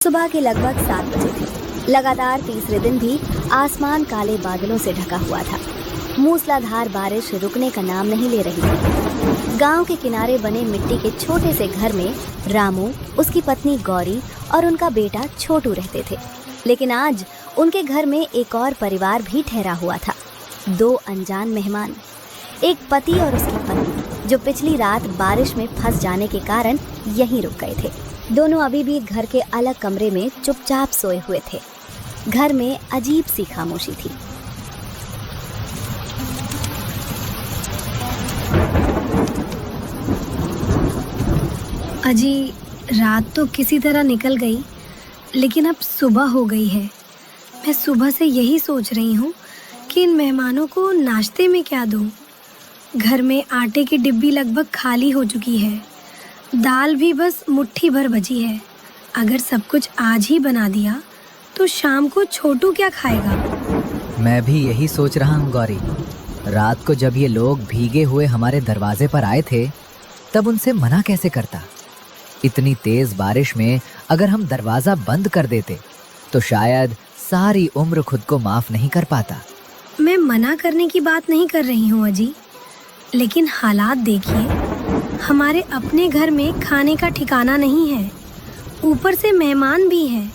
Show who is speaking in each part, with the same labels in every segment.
Speaker 1: सुबह के लगभग 7 बजे थे। लगातार तीसरे दिन भी आसमान काले बादलों से ढका हुआ था। मूसलाधार बारिश रुकने का नाम नहीं ले रही थी। गांव के किनारे बने मिट्टी के छोटे से घर में रामू, उसकी पत्नी गौरी और उनका बेटा छोटू रहते थे। लेकिन आज उनके घर में एक और परिवार भी ठहरा हुआ था। 2 अनजान मेहमान, एक पति और उसकी पत्नी, जो पिछली रात बारिश में फंस जाने के कारण यहीं रुक गए थे। दोनों अभी भी घर के अलग कमरे में चुपचाप सोए हुए थे। घर में अजीब सी खामोशी थी।
Speaker 2: अजी, रात तो किसी तरह निकल गई, लेकिन अब सुबह हो गई है। मैं सुबह से यही सोच रही हूँ कि इन मेहमानों को नाश्ते में क्या दूँ। घर में आटे की डिब्बी लगभग खाली हो चुकी है। दाल भी बस मुट्ठी भर बची है। अगर सब कुछ आज ही बना दिया तो शाम को छोटू क्या खाएगा।
Speaker 3: मैं भी यही सोच रहा हूँ गौरी। रात को जब ये लोग भीगे हुए हमारे दरवाजे पर आए थे, तब उनसे मना कैसे करता। इतनी तेज बारिश में अगर हम दरवाज़ा बंद कर देते तो शायद सारी उम्र खुद को माफ़ नहीं कर पाता।
Speaker 2: मैं मना करने की बात नहीं कर रही हूँ अजी, लेकिन हालात देखिए। हमारे अपने घर में खाने का ठिकाना नहीं है, ऊपर से मेहमान भी हैं।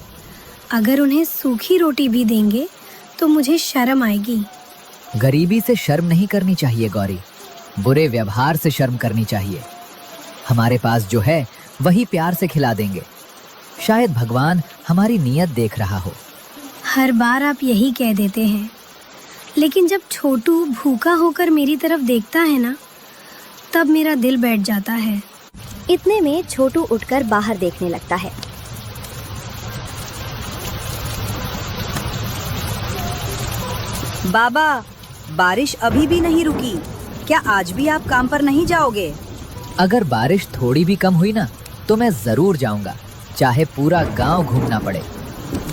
Speaker 2: अगर उन्हें सूखी रोटी भी देंगे तो मुझे शर्म आएगी।
Speaker 3: गरीबी से शर्म नहीं करनी चाहिए गौरी, बुरे व्यवहार से शर्म करनी चाहिए। हमारे पास जो है वही प्यार से खिला देंगे। शायद भगवान हमारी नीयत देख रहा हो।
Speaker 2: हर बार आप यही कह देते हैं, लेकिन जब छोटू भूखा होकर मेरी तरफ देखता है ना, तब मेरा दिल बैठ जाता है।
Speaker 1: इतने में छोटू उठकर बाहर देखने लगता है।
Speaker 4: बाबा, बारिश अभी भी नहीं रुकी। क्या आज भी आप काम पर नहीं जाओगे?
Speaker 3: अगर बारिश थोड़ी भी कम हुई ना तो मैं ज़रूर जाऊंगा, चाहे पूरा गांव घूमना पड़े।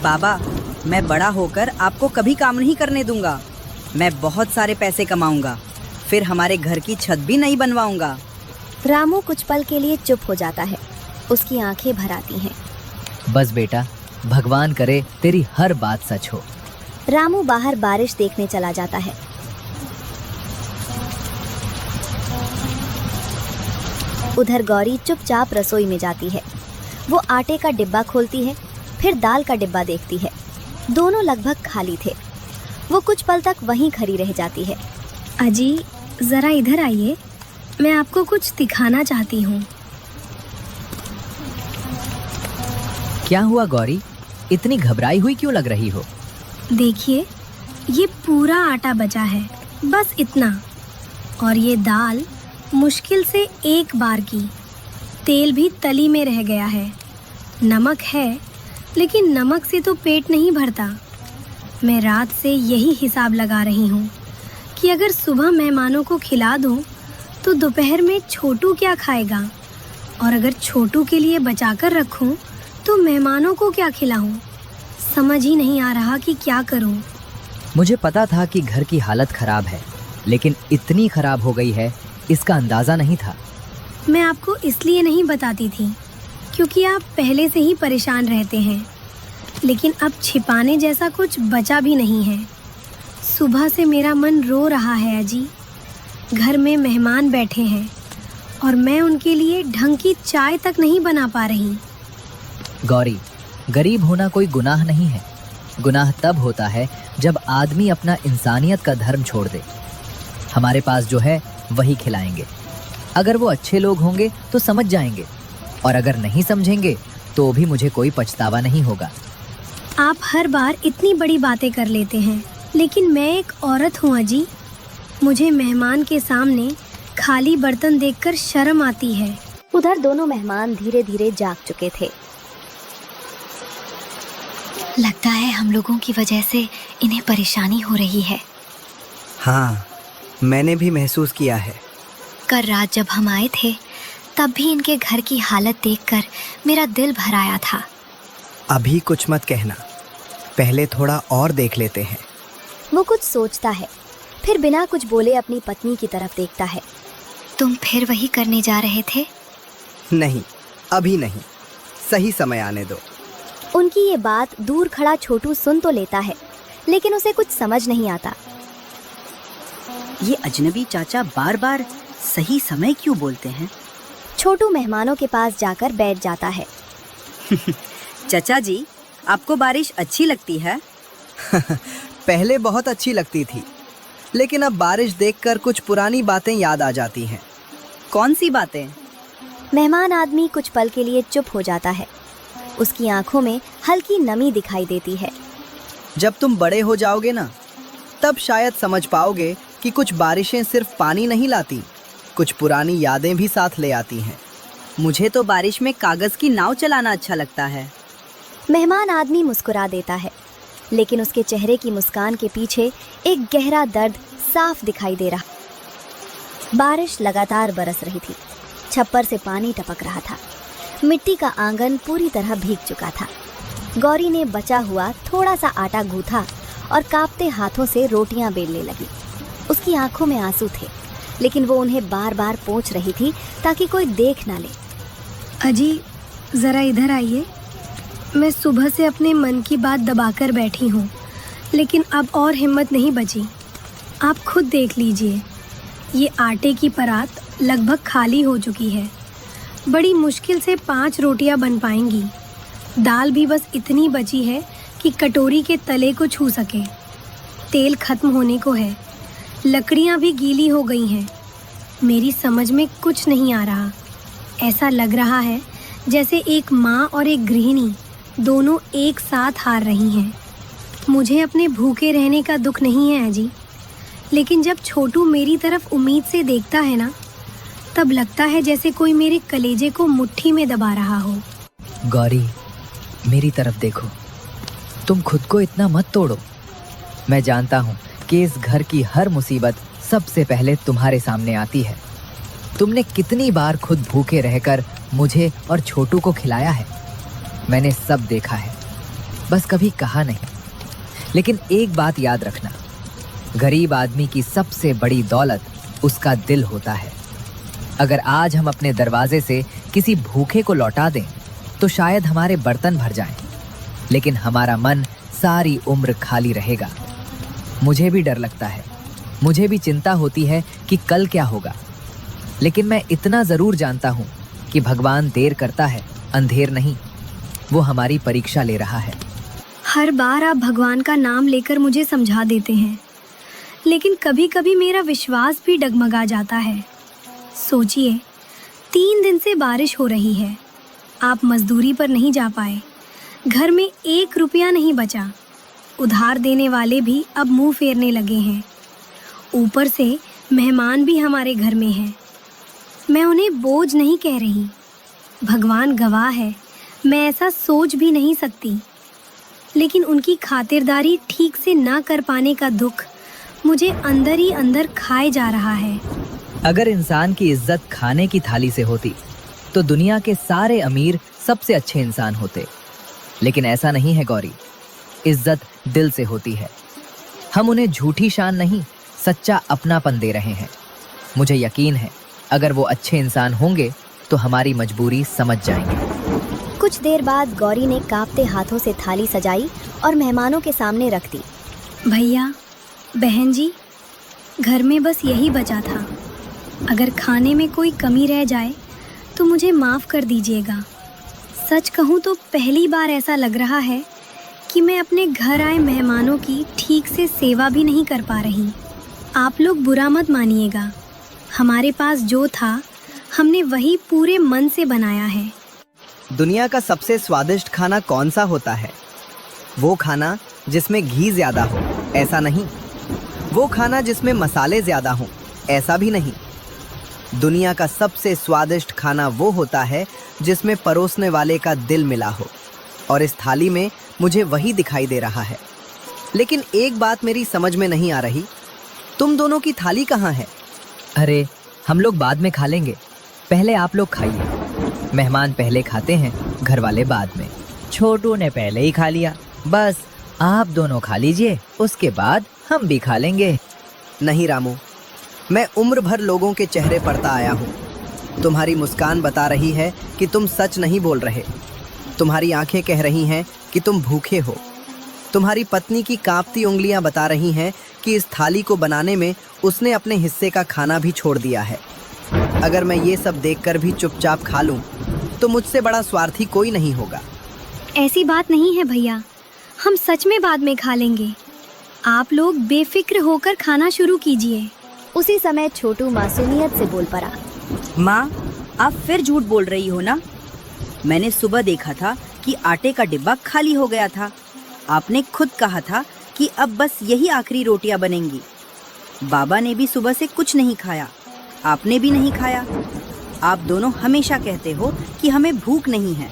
Speaker 4: बाबा, मैं बड़ा होकर आपको कभी काम नहीं करने दूंगा। मैं बहुत सारे पैसे कमाऊंगा, फिर हमारे घर की छत भी नहीं बनवाऊंगा।
Speaker 1: रामू कुछ पल के लिए चुप हो जाता है। उसकी आंखें भर आती हैं।
Speaker 3: बस बेटा, भगवान करे तेरी हर बात सच हो।
Speaker 1: रामू बाहर बारिश देखने चला जाता है। उधर गौरी चुपचाप रसोई में जाती है। वो आटे का डिब्बा खोलती है, फिर दाल का डिब्बा देखती है। दोनों लगभग खाली थे। वो कुछ पल तक वहीं खड़ी रह जाती है।
Speaker 2: अजी, ज़रा इधर आइए, मैं आपको कुछ दिखाना चाहती हूँ।
Speaker 3: क्या हुआ गौरी, इतनी घबराई हुई क्यों लग रही हो?
Speaker 2: देखिए, ये पूरा आटा बचा है, बस इतना। और ये दाल मुश्किल से 1 बार की। तेल भी तली में रह गया है। नमक है, लेकिन नमक से तो पेट नहीं भरता। मैं रात से यही हिसाब लगा रही हूँ कि अगर सुबह मेहमानों को खिला दूँ तो दोपहर में छोटू क्या खाएगा, और अगर छोटू के लिए बचाकर रखूँ तो मेहमानों को क्या खिलाऊँ। समझ ही नहीं आ रहा कि क्या करूँ।
Speaker 3: मुझे पता था कि घर की हालत खराब है, लेकिन इतनी खराब हो गई है इसका अंदाज़ा नहीं था।
Speaker 2: मैं आपको इसलिए नहीं बताती थी क्योंकि आप पहले से ही परेशान रहते हैं, लेकिन अब छिपाने जैसा कुछ बचा भी नहीं है। सुबह से मेरा मन रो रहा है अजी। घर में मेहमान बैठे हैं और मैं उनके लिए ढंग की चाय तक नहीं बना पा रही।
Speaker 3: गौरी, गरीब होना कोई गुनाह नहीं है। गुनाह तब होता है जब आदमी अपना इंसानियत का धर्म छोड़ दे। हमारे पास जो है वही खिलाएंगे। अगर वो अच्छे लोग होंगे तो समझ जाएंगे, और अगर नहीं समझेंगे तो भी मुझे कोई पछतावा नहीं होगा।
Speaker 2: आप हर बार इतनी बड़ी बातें कर लेते हैं, लेकिन मैं एक औरत हूँ अजी। मुझे मेहमान के सामने खाली बर्तन देखकर शर्म आती है।
Speaker 1: उधर दोनों मेहमान धीरे धीरे जाग चुके थे।
Speaker 5: लगता है हम लोगों की वजह से इन्हें परेशानी हो रही है।
Speaker 6: हाँ, मैंने भी महसूस किया है।
Speaker 5: कल रात जब हम आए थे तब भी इनके घर की हालत देखकर मेरा दिल भर आया था।
Speaker 6: अभी कुछ मत कहना, पहले थोड़ा और देख लेते हैं।
Speaker 1: वो कुछ सोचता है, फिर बिना कुछ बोले अपनी पत्नी की तरफ देखता है।
Speaker 5: तुम फिर वही करने जा रहे थे?
Speaker 6: नहीं, अभी नहीं, सही समय आने दो।
Speaker 1: उनकी ये बात दूर खड़ा छोटू सुन तो लेता है, लेकिन उसे कुछ समझ नहीं आता।
Speaker 4: ये अजनबी चाचा बार बार सही समय क्यों बोलते हैं?
Speaker 1: छोटू मेहमानों के पास जाकर बैठ जाता है।
Speaker 4: चाचा जी, आपको बारिश अच्छी लगती है?
Speaker 6: पहले बहुत अच्छी लगती थी, लेकिन अब बारिश देखकर कुछ पुरानी बातें याद आ जाती हैं।
Speaker 4: कौन सी बातें?
Speaker 1: मेहमान आदमी कुछ पल के लिए चुप हो जाता है। उसकी आंखों में हल्की नमी दिखाई देती है।
Speaker 6: जब तुम बड़े हो जाओगे ना, तब शायद समझ पाओगे कि कुछ बारिशें सिर्फ पानी नहीं लाती, कुछ पुरानी यादें भी साथ ले आती हैं।
Speaker 4: मुझे तो बारिश में कागज की नाव चलाना अच्छा लगता है।
Speaker 1: मेहमान आदमी मुस्कुरा देता है, लेकिन उसके चेहरे की मुस्कान के पीछे एक गहरा दर्द साफ दिखाई दे रहा। बारिश लगातार बरस रही थी। छप्पर से पानी टपक रहा था। मिट्टी का आंगन पूरी तरह भीग चुका था। गौरी ने बचा हुआ थोड़ा सा आटा गूथा और कांपते हाथों से रोटियां बेलने लगी। उसकी आंखों में आंसू थे, लेकिन वो उन्हें बार बार पोंछ रही थी ताकि कोई देख ना ले।
Speaker 2: अजी, ज़रा इधर आइए। मैं सुबह से अपने मन की बात दबाकर बैठी हूँ, लेकिन अब और हिम्मत नहीं बची। आप खुद देख लीजिए, ये आटे की परात लगभग खाली हो चुकी है। बड़ी मुश्किल से 5 रोटियां बन पाएंगी। दाल भी बस इतनी बची है कि कटोरी के तले को छू सके। तेल खत्म होने को है। लकड़ियाँ भी गीली हो गई हैं। मेरी समझ में कुछ नहीं आ रहा। ऐसा लग रहा है जैसे एक माँ और एक गृहिणी दोनों एक साथ हार रही हैं। मुझे अपने भूखे रहने का दुख नहीं है अजी, लेकिन जब छोटू मेरी तरफ उम्मीद से देखता है ना, तब लगता है जैसे कोई मेरे कलेजे को मुट्ठी में दबा रहा हो।
Speaker 3: गौरी, मेरी तरफ देखो। तुम खुद को इतना मत तोड़ो। मैं जानता हूँ कि इस घर की हर मुसीबत सबसे पहले तुम्हारे सामने आती है। तुमने कितनी बार खुद भूखे रहकर मुझे और छोटू को खिलाया है। मैंने सब देखा है, बस कभी कहा नहीं। लेकिन एक बात याद रखना, गरीब आदमी की सबसे बड़ी दौलत उसका दिल होता है। अगर आज हम अपने दरवाजे से किसी भूखे को लौटा दें तो शायद हमारे बर्तन भर जाएं, लेकिन हमारा मन सारी उम्र खाली रहेगा। मुझे भी डर लगता है, मुझे भी चिंता होती है कि कल क्या होगा, लेकिन मैं इतना ज़रूर जानता हूँ कि भगवान देर करता है, अंधेर नहीं। वो हमारी परीक्षा ले रहा है।
Speaker 2: हर बार आप भगवान का नाम लेकर मुझे समझा देते हैं, लेकिन कभी कभी मेरा विश्वास भी डगमगा जाता है। सोचिए, 3 दिन से बारिश हो रही है। आप मजदूरी पर नहीं जा पाए। घर में 1 रुपया नहीं बचा। उधार देने वाले भी अब मुंह फेरने लगे हैं। ऊपर से मेहमान भी हमारे घर में हैं। मैं उन्हें बोझ नहीं कह रही, भगवान गवाह है, मैं ऐसा सोच भी नहीं सकती। लेकिन उनकी खातिरदारी ठीक से ना कर पाने का दुख मुझे अंदर ही अंदर खाए जा रहा है।
Speaker 3: अगर इंसान की इज्जत खाने की थाली से होती तो दुनिया के सारे अमीर सबसे अच्छे इंसान होते, लेकिन ऐसा नहीं है गौरी। इज्जत दिल से होती है। हम उन्हें झूठी शान नहीं, सच्चा अपनापन दे रहे हैं। मुझे यकीन है अगर वो अच्छे इंसान होंगे तो हमारी मजबूरी समझ जाएंगे।
Speaker 1: कुछ देर बाद गौरी ने कांपते हाथों से थाली सजाई और मेहमानों के सामने रख दी।
Speaker 2: भैया, बहन जी, घर में बस यही बचा था। अगर खाने में कोई कमी रह जाए तो मुझे माफ़ कर दीजिएगा। सच कहूँ तो पहली बार ऐसा लग रहा है कि मैं अपने घर आए मेहमानों की ठीक से सेवा भी नहीं कर पा रही। आप लोग बुरा मत मानिएगा। हमारे पास जो था हमने वही पूरे मन से बनाया है।
Speaker 6: दुनिया का सबसे स्वादिष्ट खाना कौन सा होता है? वो खाना जिसमें घी ज़्यादा हो, ऐसा नहीं। वो खाना जिसमें मसाले ज़्यादा हों, ऐसा भी नहीं। दुनिया का सबसे स्वादिष्ट खाना वो होता है जिसमें परोसने वाले का दिल मिला हो, और इस थाली में मुझे वही दिखाई दे रहा है। लेकिन एक बात मेरी समझ में नहीं आ रही, तुम दोनों की थाली कहाँ है?
Speaker 3: अरे, हम लोग बाद में खा लेंगे, पहले आप लोग खाइए। मेहमान पहले खाते हैं, घर वाले बाद में। छोटू ने पहले ही खा लिया, बस आप दोनों खा लीजिए, उसके बाद हम भी खा लेंगे।
Speaker 6: नहीं रामू, मैं उम्र भर लोगों के चेहरे पढ़ता आया हूँ। तुम्हारी मुस्कान बता रही है कि तुम सच नहीं बोल रहे। तुम्हारी आंखें कह रही हैं कि तुम भूखे हो। तुम्हारी पत्नी की कांपती उंगलियां बता रही हैं कि इस थाली को बनाने में उसने अपने हिस्से का खाना भी छोड़ दिया है। अगर मैं ये सब देखकर भी चुपचाप खा लूं, तो मुझसे बड़ा स्वार्थी कोई नहीं होगा।
Speaker 2: ऐसी बात नहीं है भैया, हम सच में बाद में खा लेंगे। आप लोग बेफिक्र होकर खाना शुरू कीजिए।
Speaker 1: उसी समय छोटू मासूमियत से बोल पड़ा।
Speaker 4: माँ, आप फिर झूठ बोल रही हो ना? मैंने सुबह देखा था कि आटे का डिब्बा खाली हो गया था। आपने खुद कहा था कि अब बस यही आखिरी रोटियां बनेंगी। बाबा ने भी सुबह से कुछ नहीं खाया, आपने भी नहीं खाया। आप दोनों हमेशा कहते हो कि हमें भूख नहीं है,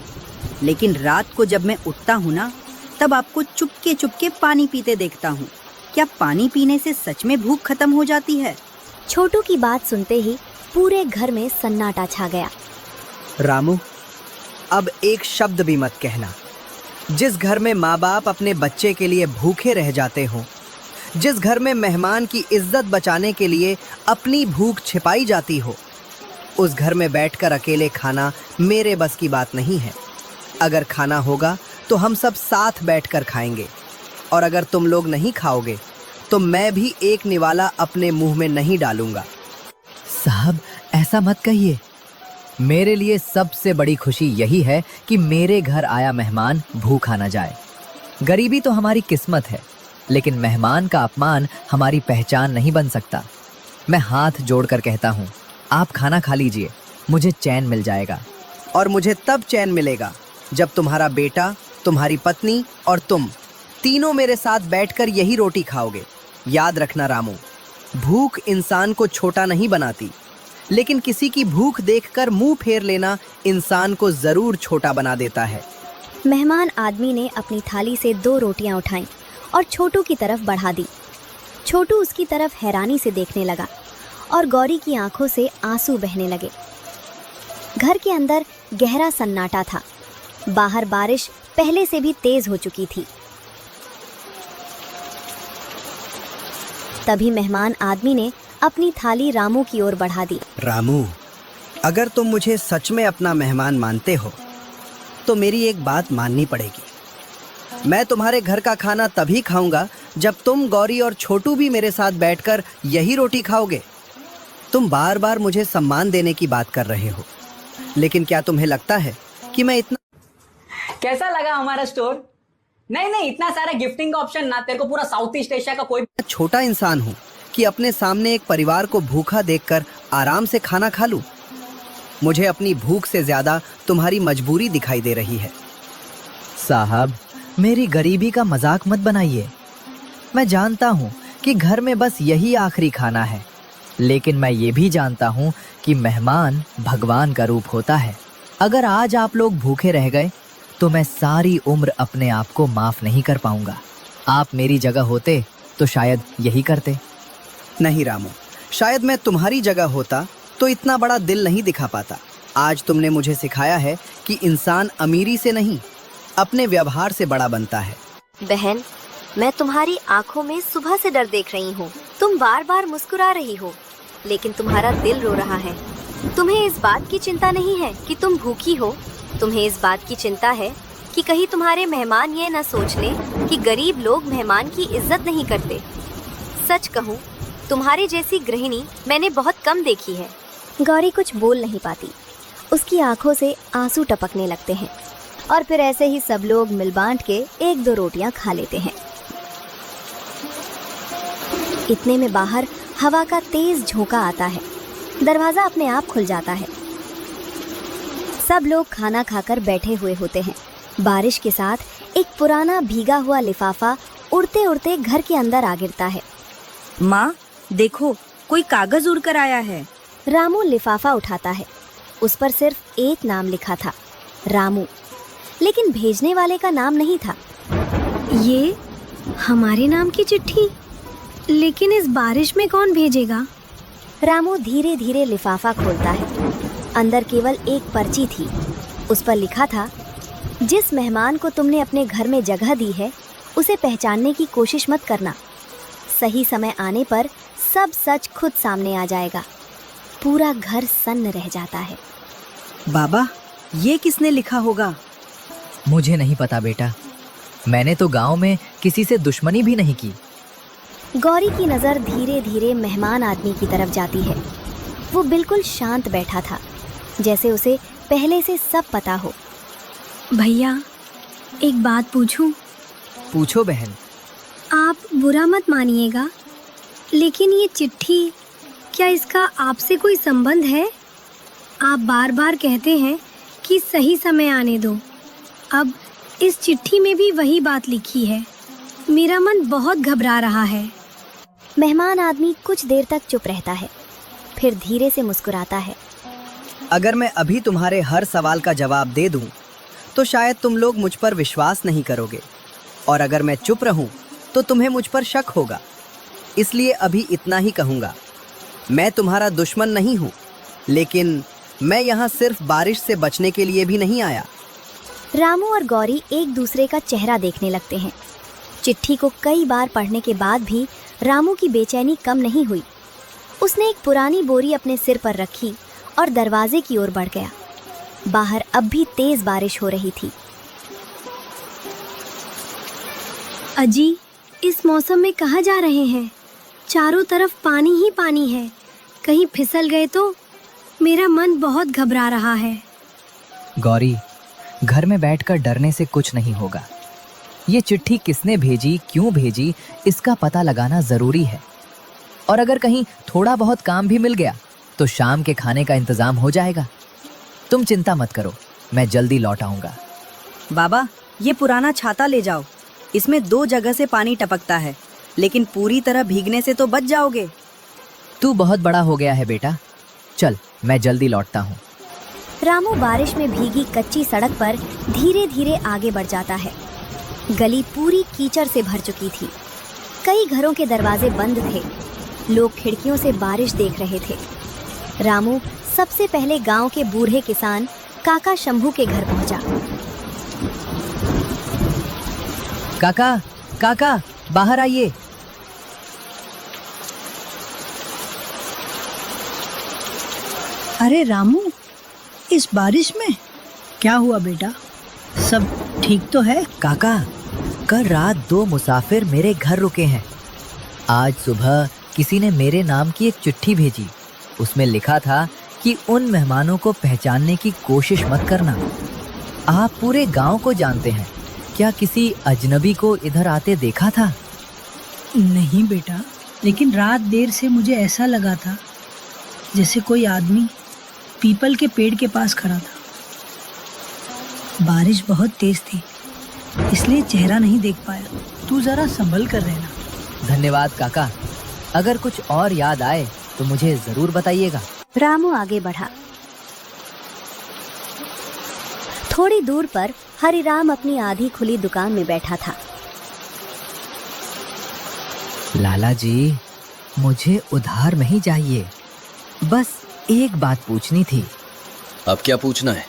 Speaker 4: लेकिन रात को जब मैं उठता हूँ ना, तब आपको चुपके चुपके पानी पीते देखता हूँ। क्या पानी पीने से सच में भूख खत्म हो जाती है?
Speaker 1: छोटू की बात सुनते ही पूरे घर में सन्नाटा छा गया।
Speaker 6: रामू, अब एक शब्द भी मत कहना। जिस घर में माँ बाप अपने बच्चे के लिए भूखे रह जाते हो, जिस घर में मेहमान की इज्जत बचाने के लिए अपनी भूख छिपाई जाती हो, उस घर में बैठकर अकेले खाना मेरे बस की बात नहीं है। अगर खाना होगा तो हम सब साथ बैठकर खाएंगे, और अगर तुम लोग नहीं खाओगे तो मैं भी एक निवाला अपने मुंह में नहीं डालूंगा।
Speaker 3: साहब, ऐसा मत कहिए। मेरे लिए सबसे बड़ी खुशी यही है कि मेरे घर आया मेहमान भूखा न जाए। गरीबी तो हमारी किस्मत है, लेकिन मेहमान का अपमान हमारी पहचान नहीं बन सकता। मैं हाथ जोड़कर कहता हूँ, आप खाना खा लीजिए, मुझे चैन मिल जाएगा।
Speaker 6: और मुझे तब चैन मिलेगा जब तुम्हारा बेटा, तुम्हारी पत्नी और तुम तीनों मेरे साथ बैठकर यही रोटी खाओगे। याद रखना रामू, भूख इंसान को छोटा नहीं बनाती, लेकिन किसी की भूख देखकर मुंह फेर लेना इंसान को जरूर छोटा बना देता है।
Speaker 1: मेहमान आदमी ने अपनी थाली से 2 रोटियां उठाईं और छोटू की तरफ बढ़ा दी। छोटू उसकी तरफ हैरानी से देखने लगा और गौरी की आंखों से आंसू बहने लगे। घर के अंदर गहरा सन्नाटा था। बाहर बारिश पहले से भी तेज हो चुकी थी। तभी मेहमान आदमी ने अपनी थाली रामू की ओर बढ़ा दी।
Speaker 6: रामू, अगर तुम मुझे सच में अपना मेहमान मानते हो तो मेरी एक बात माननी पड़ेगी। मैं तुम्हारे घर का खाना तभी खाऊंगा जब तुम, गौरी और छोटू भी मेरे साथ बैठकर यही रोटी खाओगे। तुम बार बार मुझे सम्मान देने की बात कर रहे हो, लेकिन क्या तुम्हें लगता है कि मैं इतना
Speaker 7: कैसा लगा हमारा स्टोर? नहीं, इतना सारा गिफ्टिंग का ऑप्शन ना, तेरे को पूरा साउथ ईस्ट एशिया का कोई
Speaker 6: छोटा इंसान हूँ कि अपने सामने एक परिवार को भूखा देखकर आराम से खाना खा लूं? मुझे अपनी भूख से ज्यादा तुम्हारी मजबूरी दिखाई दे रही है।
Speaker 3: साहब, मेरी गरीबी का मजाक मत बनाइए। मैं जानता हूँ कि घर में बस यही आखिरी खाना है, लेकिन मैं ये भी जानता हूँ कि मेहमान भगवान का रूप होता है। अगर आज आप लोग भूखे रह गए तो मैं सारी उम्र अपने आप को माफ नहीं कर पाऊंगा। आप मेरी जगह होते तो शायद यही करते।
Speaker 6: नहीं रामू, शायद मैं तुम्हारी जगह होता तो इतना बड़ा दिल नहीं दिखा पाता। आज तुमने मुझे सिखाया है कि इंसान अमीरी से नहीं, अपने व्यवहार से बड़ा बनता है।
Speaker 1: बहन, मैं तुम्हारी आंखों में सुबह से डर देख रही हूँ। तुम बार बार मुस्कुरा रही हो, लेकिन तुम्हारा दिल रो रहा है। तुम्हें इस बात की चिंता नहीं है कि तुम भूखी हो, तुम्हें इस बात की चिंता है कि कहीं तुम्हारे मेहमान ये न सोच लें कि गरीब लोग मेहमान की इज्जत नहीं करते। सच कहूँ, तुम्हारी जैसी गृहिणी मैंने बहुत कम देखी है। गौरी कुछ बोल नहीं पाती, उसकी आंखों से आंसू टपकने लगते हैं और फिर ऐसे ही सब लोग मिल बांट के 1-2 रोटियां खा लेते हैं। इतने में बाहर हवा का तेज झोंका आता है। दरवाजा अपने आप खुल जाता है। सब लोग खाना खाकर बैठे हुए होते हैं। बारिश के साथ एक पुराना भीगा हुआ लिफाफा उड़ते उड़ते घर के अंदर आ गिरता है।
Speaker 4: माँ, देखो, कोई कागज उड़कर आया है।
Speaker 1: रामू लिफाफा उठाता है। उस पर सिर्फ एक नाम लिखा था, रामू, लेकिन भेजने वाले का नाम नहीं था।
Speaker 2: ये हमारे नाम की चिट्ठी, लेकिन इस बारिश में कौन भेजेगा?
Speaker 1: रामू धीरे धीरे लिफाफा खोलता है। अंदर केवल एक पर्ची थी। उस पर लिखा था, जिस मेहमान को तुमने अपने घर में जगह दी है उसे पहचानने की कोशिश मत करना। सही समय आने पर सब सच खुद सामने आ जाएगा। पूरा घर सन्न रह जाता है।
Speaker 4: बाबा, ये किसने लिखा होगा?
Speaker 3: मुझे नहीं पता बेटा, मैंने तो गांव में किसी से दुश्मनी भी नहीं की।
Speaker 1: गौरी की नज़र धीरे धीरे मेहमान आदमी की तरफ जाती है। वो बिल्कुल शांत बैठा था, जैसे उसे पहले से सब पता हो।
Speaker 2: भैया, एक बात पूछूं?
Speaker 6: पूछो बहन।
Speaker 2: आप बुरा मत मानिएगा, लेकिन ये चिट्ठी, क्या इसका आपसे कोई संबंध है? आप बार बार कहते हैं कि सही समय आने दो। अब इस चिट्ठी में भी वही बात लिखी है। मेरा मन बहुत घबरा रहा है।
Speaker 1: मेहमान आदमी कुछ देर तक चुप रहता है, फिर धीरे से मुस्कुराता है।
Speaker 6: अगर मैं अभी तुम्हारे हर सवाल का जवाब दे दूं, तो शायद तुम लोग मुझ पर विश्वास नहीं करोगे, और अगर मैं चुप रहूं, तो तुम्हें मुझ पर शक होगा। इसलिए अभी इतना ही कहूँगा। मैं तुम्हारा दुश्मन नहीं हूँ, लेकिन मैं यहाँ सिर्फ बारिश से बचने के लिए भी नहीं आया।
Speaker 1: रामू और गौरी एक दूसरे का चेहरा देखने लगते हैं। चिट्ठी को कई बार पढ़ने के बाद भी रामू की बेचैनी कम नहीं हुई। उसने एक पुरानी बोरी अपने सिर पर रखी और दरवाजे की ओर बढ़ गया। बाहर अब भी तेज बारिश हो रही थी।
Speaker 2: अजी, इस मौसम में कहाँ जा रहे हैं? चारों तरफ पानी ही पानी है। कहीं फिसल गए तो? मेरा मन बहुत घबरा रहा है।
Speaker 3: गौरी, घर में बैठकर डरने से कुछ नहीं होगा। ये चिट्ठी किसने भेजी, क्यों भेजी, इसका पता लगाना जरूरी है। और अगर कहीं थोड़ा बहुत काम भी मिल गया तो शाम के खाने का इंतजाम हो जाएगा। तुम चिंता मत करो, मैं जल्दी लौट आऊंगा।
Speaker 4: बाबा, ये पुराना छाता ले जाओ। इसमें 2 जगह से पानी टपकता है, लेकिन पूरी तरह भीगने से तो बच जाओगे।
Speaker 3: तू बहुत बड़ा हो गया है बेटा। चल, मैं जल्दी लौटता हूँ।
Speaker 1: रामू बारिश में भीगी कच्ची सड़क पर धीरे धीरे आगे बढ़ जाता है। गली पूरी कीचड़ से भर चुकी थी। कई घरों के दरवाजे बंद थे। लोग खिड़कियों से बारिश देख रहे थे। रामू सबसे पहले गांव के बूढ़े किसान काका शंभू के घर पहुंचा।
Speaker 3: काका, काका, बाहर आइए।
Speaker 8: अरे रामू, इस बारिश में क्या हुआ बेटा? सब ठीक तो है?
Speaker 3: काका, कल रात 2 मुसाफिर मेरे घर रुके हैं। आज सुबह किसी ने मेरे नाम की एक चिट्ठी भेजी। उसमें लिखा था कि उन मेहमानों को पहचानने की कोशिश मत करना। आप पूरे गांव को जानते हैं। क्या किसी अजनबी को इधर आते देखा था?
Speaker 8: नहीं बेटा, लेकिन रात देर से मुझे ऐसा लगा था जैसे कोई आदमी पीपल के पेड़ के पास खड़ा था। बारिश बहुत तेज थी, इसलिए चेहरा नहीं देख पाया। तू जरा संभल कर रहना।
Speaker 3: धन्यवाद काका। अगर कुछ और याद आए तो मुझे जरूर बताइएगा।
Speaker 1: रामू आगे बढ़ा। थोड़ी दूर पर हरिराम अपनी आधी खुली दुकान में बैठा था।
Speaker 3: लाला जी, मुझे उधार नहीं चाहिए। बस एक बात पूछनी थी।
Speaker 9: अब क्या पूछना है?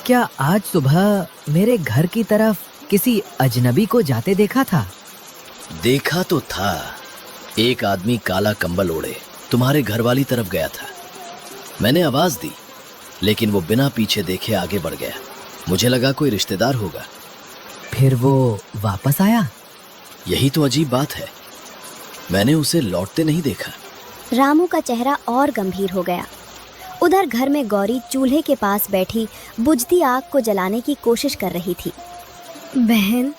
Speaker 3: क्या आज सुबह मेरे घर की तरफ किसी अजनबी को जाते देखा था?
Speaker 9: देखा तो था। एक आदमी काला कंबल ओढ़े तुम्हारे घर वाली तरफ गया था। मैंने आवाज दी, लेकिन वो बिना पीछे देखे आगे बढ़ गया। मुझे लगा कोई रिश्तेदार होगा।
Speaker 3: फिर वो वापस आया?
Speaker 9: यही तो अजीब बात है, मैंने उसे लौटते नहीं देखा।
Speaker 1: रामू का चेहरा और गंभीर हो गया। उधर घर में गौरी चूल्हे के पास बैठी बुझती आग को जलाने की कोशिश कर रही थी।
Speaker 2: बहन,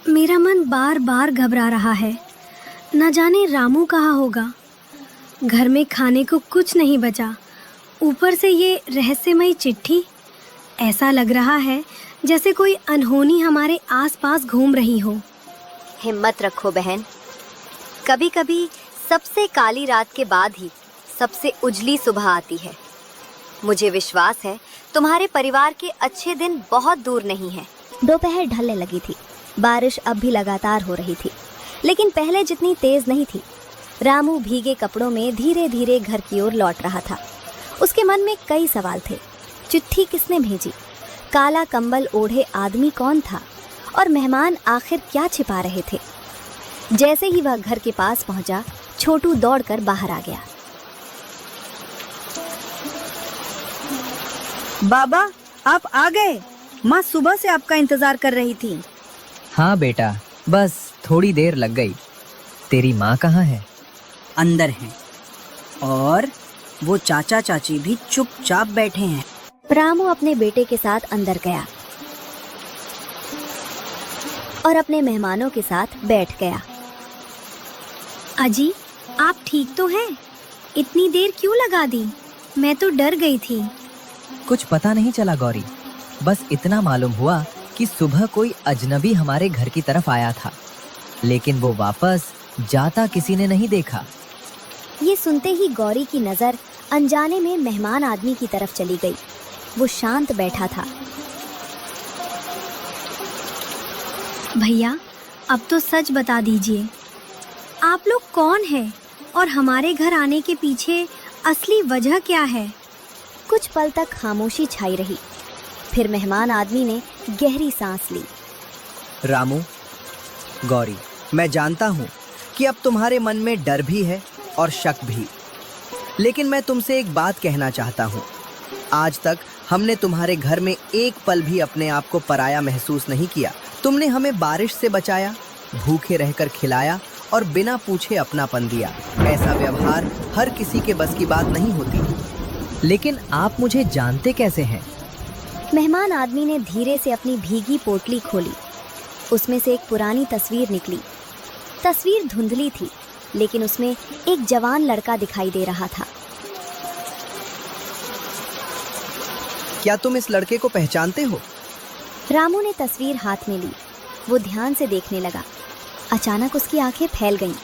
Speaker 2: मेरा मन बार बार घबरा रहा है। न जाने रामू कहाँ होगा। घर में खाने को कुछ नहीं बचा, ऊपर से ये रहस्यमयी चिट्ठी। ऐसा लग रहा है जैसे कोई अनहोनी हमारे आसपास घूम रही हो।
Speaker 1: हिम्मत रखो बहन, कभी कभी सबसे काली रात के बाद ही सबसे उजली सुबह आती है। मुझे विश्वास है तुम्हारे परिवार के अच्छे दिन बहुत दूर नहीं हैं। दोपहर ढलने लगी थी। बारिश अब भी लगातार हो रही थी, लेकिन पहले जितनी तेज नहीं थी। रामू भीगे कपड़ों में धीरे धीरे घर की ओर लौट रहा था। उसके मन में कई सवाल थे। चिट्ठी किसने भेजी? काला कंबल ओढ़े आदमी कौन था? और मेहमान आखिर क्या छिपा रहे थे? जैसे ही वह घर के पास पहुंचा, छोटू दौड़कर बाहर आ गया।
Speaker 4: बाबा, आप आ गए। माँ सुबह से आपका इंतजार कर रही थी।
Speaker 3: हाँ बेटा, बस थोड़ी देर लग गई। तेरी माँ कहाँ है?
Speaker 4: अंदर हैं और वो चाचा चाची भी चुपचाप बैठे हैं।
Speaker 1: रामू अपने बेटे के साथ अंदर गया और अपने मेहमानों के साथ बैठ गया।
Speaker 2: अजी, आप ठीक तो हैं? इतनी देर क्यों लगा दी? मैं तो डर गई थी।
Speaker 3: कुछ पता नहीं चला गौरी, बस इतना मालूम हुआ कि सुबह कोई अजनबी हमारे घर की तरफ आया था, लेकिन वो वापस जाता किसी ने नहीं देखा।
Speaker 1: ये सुनते ही गौरी की नजर अनजाने में मेहमान आदमी की तरफ चली गई। वो शांत बैठा था।
Speaker 2: भैया, अब तो सच बता दीजिए, आप लोग कौन हैं और हमारे घर आने के पीछे असली वजह क्या है?
Speaker 1: कुछ पल तक खामोशी छाई रही। फिर मेहमान आदमी ने गहरी सांस ली।
Speaker 6: रामू, गौरी, मैं जानता हूँ कि अब तुम्हारे मन में डर भी है और शक भी, लेकिन मैं तुमसे एक बात कहना चाहता हूँ। आज तक हमने तुम्हारे घर में एक पल भी अपने आप को पराया महसूस नहीं किया। तुमने हमें बारिश से बचाया, भूखे रहकर खिलाया और बिना पूछे अपनापन दिया। ऐसा व्यवहार हर किसी के बस की बात नहीं होती।
Speaker 3: लेकिन आप मुझे जानते कैसे हैं?
Speaker 1: मेहमान आदमी ने धीरे से अपनी भीगी पोटली खोली। उसमें से एक पुरानी तस्वीर निकली। तस्वीर धुंधली थी, लेकिन उसमें एक जवान लड़का दिखाई दे रहा था।
Speaker 6: क्या तुम इस लड़के को पहचानते हो?
Speaker 1: रामू ने तस्वीर हाथ में ली। वो ध्यान से देखने लगा। अचानक उसकी आंखें फैल गईं।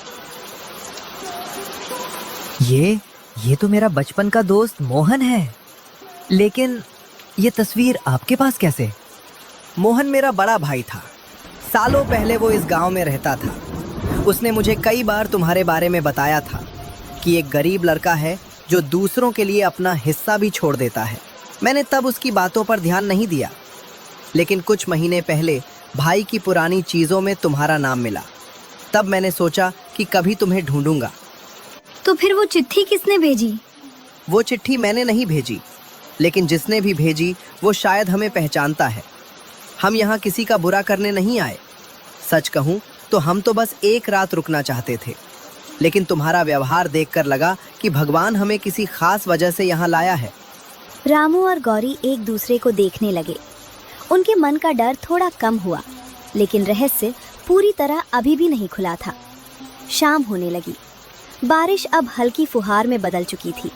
Speaker 3: ये तो मेरा बचपन का दोस्त मोहन है। लेकिन ये तस्वीर आपके पास कैसे?
Speaker 6: मोहन मेरा बड़ा भाई था। सालों पहले वो इस गांव में रहता था। उसने मुझे कई बार तुम्हारे बारे में बताया था कि एक गरीब लड़का है जो दूसरों के लिए अपना हिस्सा भी छोड़ देता है। मैंने तब उसकी बातों पर ध्यान नहीं दिया, लेकिन कुछ महीने पहले भाई की पुरानी चीज़ों में तुम्हारा नाम मिला। तब मैंने सोचा कि कभी तुम्हें ढूंढूंगा।
Speaker 2: तो फिर वो चिट्ठी किसने भेजी?
Speaker 6: वो चिट्ठी मैंने नहीं भेजी, लेकिन जिसने भी भेजी वो शायद हमें पहचानता है। हम यहाँ किसी का बुरा करने नहीं आए। सच कहूँ तो हम तो बस एक रात रुकना चाहते थे, लेकिन तुम्हारा व्यवहार देखकर लगा कि भगवान हमें किसी खास वजह से यहाँ लाया है।
Speaker 1: रामू और गौरी एक दूसरे को देखने लगे। उनके मन का डर थोड़ा कम हुआ, लेकिन रहस्य पूरी तरह अभी भी नहीं खुला था। शाम होने लगी। बारिश अब हल्की फुहार में बदल चुकी थी।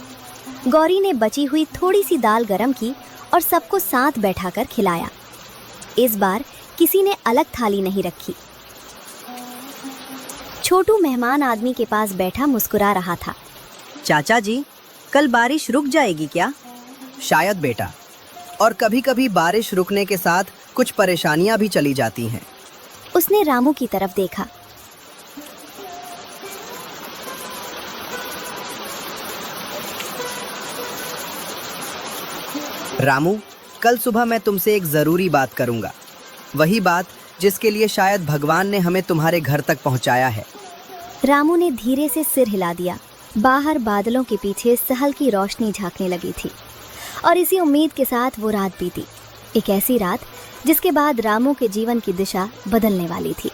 Speaker 1: गौरी ने बची हुई थोड़ी सी दाल गरम की और सबको साथ बैठाकर खिलाया। इस बार किसी ने अलग थाली नहीं रखी। छोटू मेहमान आदमी के पास बैठा मुस्कुरा रहा था।
Speaker 4: चाचा जी, कल बारिश रुक जाएगी क्या?
Speaker 6: शायद बेटा, और कभी-कभी बारिश रुकने के साथ कुछ परेशानियां भी चली जाती हैं।
Speaker 1: उसने रामू की तरफ देखा।
Speaker 6: रामू, कल सुबह मैं तुमसे एक जरूरी बात करूंगा। वही बात जिसके लिए शायद भगवान ने हमें तुम्हारे घर तक पहुंचाया है।
Speaker 1: रामू ने धीरे से सिर हिला दिया। बाहर बादलों के पीछे सहल की रोशनी झांकने लगी थी और इसी उम्मीद के साथ वो रात बीती। एक ऐसी रात जिसके बाद रामू के जीवन की दिशा बदलने वाली थी।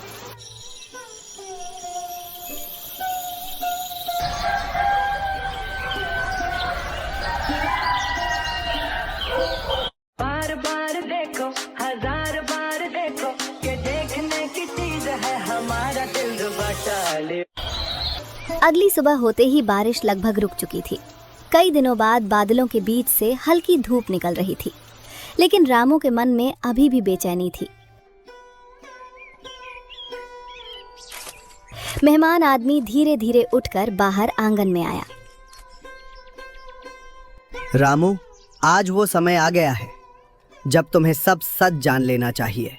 Speaker 10: बार बार देखो, हजार बार देखो, ये देखने की चीज है, हमारा दिल बचा ले।
Speaker 1: अगली सुबह होते ही बारिश लगभग रुक चुकी थी। कई दिनों बाद बादलों के बीच से हल्की धूप निकल रही थी, लेकिन रामू के मन में अभी भी बेचैनी थी। मेहमान आदमी धीरे धीरे उठकर बाहर आंगन में आया।
Speaker 6: रामू, आज वो समय आ गया है जब तुम्हें सब सच जान लेना चाहिए।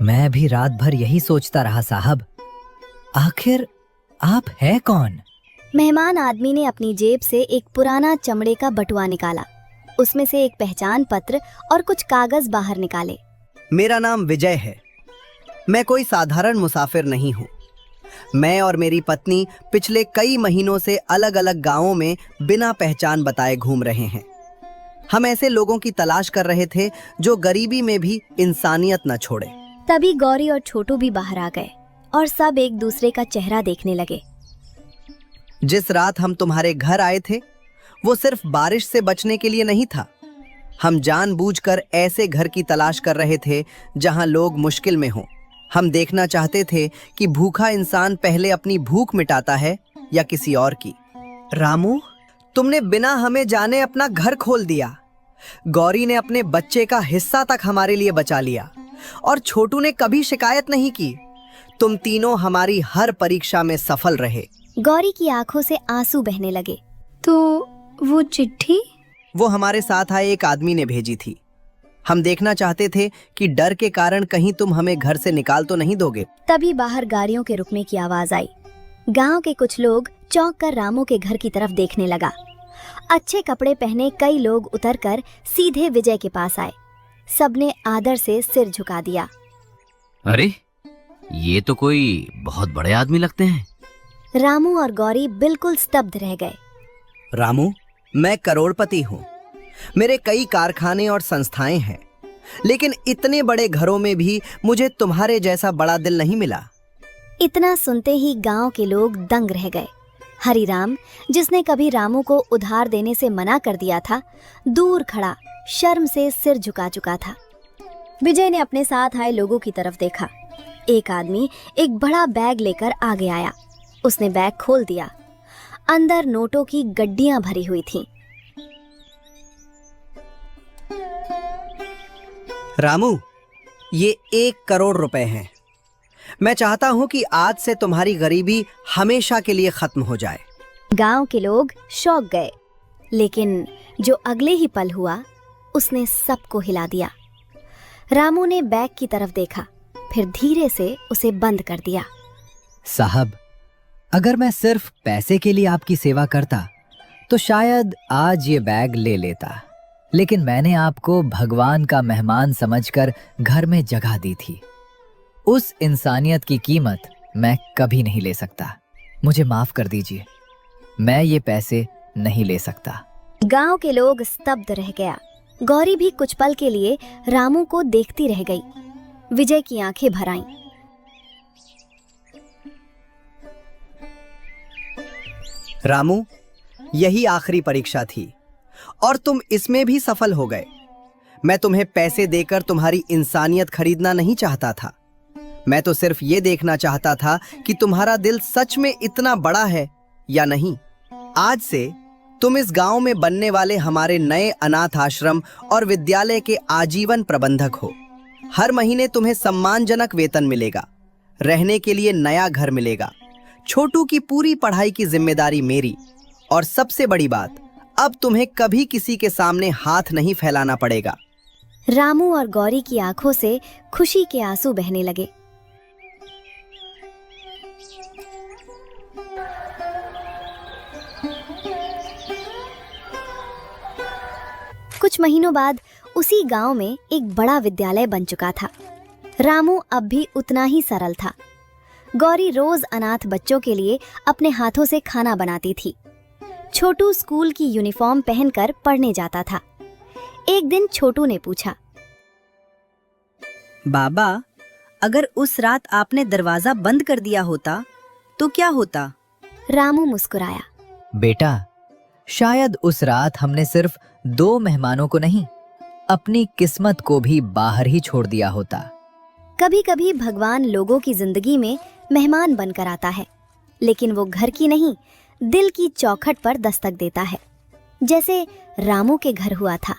Speaker 3: मैं भी रात भर यही सोचता रहा साहब। आखिर आप है कौन?
Speaker 1: मेहमान आदमी ने अपनी जेब से एक पुराना चमड़े का बटुआ निकाला। उसमें से एक पहचान पत्र और कुछ कागज बाहर निकाले।
Speaker 6: मेरा नाम विजय है। मैं कोई साधारण मुसाफिर नहीं हूँ। मैं और मेरी पत्नी पिछले कई महीनों से अलग अलग गांवों में बिना पहचान बताए घूम रहे हैं। हम ऐसे लोगों की तलाश कर रहे थे जो गरीबी में भी इंसानियत न छोड़े।
Speaker 1: तभी गौरी और छोटू भी बाहर आ गए और सब एक दूसरे का चेहरा देखने लगे।
Speaker 6: जिस रात हम तुम्हारे घर आए थे वो सिर्फ बारिश से बचने के लिए नहीं था। हम जानबूझकर ऐसे घर की तलाश कर रहे थे जहां लोग मुश्किल में हों। हम देखना चाहते थे कि भूखा इंसान पहले अपनी भूख मिटाता है या किसी और की। रामू, तुमने बिना हमें जाने अपना घर खोल दिया। गौरी ने अपने बच्चे का हिस्सा तक हमारे लिए बचा लिया और छोटू ने कभी शिकायत नहीं की। तुम तीनों हमारी हर परीक्षा में सफल रहे।
Speaker 1: गौरी की आंखों से आंसू बहने लगे।
Speaker 2: तो वो चिट्ठी?
Speaker 6: वो हमारे साथ आए एक आदमी ने भेजी थी। हम देखना चाहते थे कि डर के कारण कहीं तुम हमें घर से निकाल तो नहीं दोगे।
Speaker 1: तभी बाहर गाड़ियों के रुकने की आवाज आई। गांव के कुछ लोग चौंक कर रामू के घर की तरफ देखने लगा। अच्छे कपड़े पहने कई लोग उतरकर सीधे विजय के पास आए। सबने आदर से सिर झुका दिया।
Speaker 11: अरे, ये तो कोई बहुत बड़े आदमी लगते हैं।
Speaker 1: रामू और गौरी बिल्कुल स्तब्ध रह गए।
Speaker 6: रामू, मैं करोड़पति हूँ। मेरे कई कारखाने और संस्थाएं हैं, लेकिन इतने बड़े घरों में भी मुझे तुम्हारे जैसा बड़ा दिल नहीं मिला।
Speaker 1: इतना सुनते ही गांव के लोग दंग रह गए। हरिराम, जिसने कभी रामू को उधार देने से मना कर दिया था, दूर खड़ा शर्म से सिर झुका चुका था। विजय ने अपने साथ आए लोगों की तरफ देखा। एक आदमी एक बड़ा बैग लेकर आगे आया। उसने बैग खोल दिया। अंदर नोटों की गड्डियां भरी हुई थीं।
Speaker 6: रामू, ये 1 करोड़ रुपए हैं। मैं चाहता हूं कि आज से तुम्हारी गरीबी हमेशा के लिए खत्म हो जाए।
Speaker 1: गांव के लोग शौक गए, लेकिन जो अगले ही पल हुआ उसने सबको हिला दिया। रामू ने बैग की तरफ देखा, फिर धीरे से उसे बंद कर दिया।
Speaker 3: साहब, अगर मैं सिर्फ पैसे के लिए आपकी सेवा करता तो शायद आज ये बैग ले लेता, लेकिन मैंने आपको भगवान का मेहमान समझकर घर में जगह दी थी। उस इंसानियत की कीमत मैं कभी नहीं ले सकता। मुझे माफ कर दीजिए, मैं ये पैसे नहीं ले सकता।
Speaker 1: गांव के लोग स्तब्ध रह गया। गौरी भी कुछ पल के लिए रामू को देखती रह गई। विजय की आंखें भर आईं।
Speaker 6: रामू, यही आखिरी परीक्षा थी और तुम इसमें भी सफल हो गए। मैं तुम्हें पैसे देकर तुम्हारी इंसानियत खरीदना नहीं चाहता था। मैं तो सिर्फ ये देखना चाहता था कि तुम्हारा दिल सच में इतना बड़ा है या नहीं। आज से तुम इस गांव में बनने वाले हमारे नए अनाथ आश्रम और विद्यालय के आजीवन प्रबंधक हो। हर महीने तुम्हें सम्मानजनक वेतन मिलेगा। रहने के लिए नया घर मिलेगा। छोटू की पूरी पढ़ाई की जिम्मेदारी मेरी। और सबसे बड़ी बात, अब तुम्हें कभी किसी के सामने हाथ नहीं फैलाना पड़ेगा।
Speaker 1: रामू और गौरी की आंखों से खुशी के आंसू बहने लगे। कुछ महीनों बाद उसी गांव में एक बड़ा विद्यालय बन चुका था। रामू अब भी उतना ही सरल था। गौरी रोज अनाथ बच्चों के लिए अपने हाथों से खाना बनाती थी। छोटू स्कूल की यूनिफॉर्म पहनकर पढ़ने जाता था। एक दिन छोटू ने पूछा,
Speaker 4: बाबा, अगर उस रात आपने दरवाजा बंद कर दिया होता तो क्या होता?
Speaker 1: रामू मुस्कुराया।
Speaker 3: बेटा, शायद उस रात हमने सिर्फ 2 मेहमानों को नहीं, अपनी किस्मत को भी बाहर ही छोड़ दिया होता।
Speaker 1: कभी कभी भगवान लोगों की जिंदगी में मेहमान बनकर आता है, लेकिन वो घर की नहीं, दिल की चौखट पर दस्तक देता है, जैसे रामू के घर हुआ था।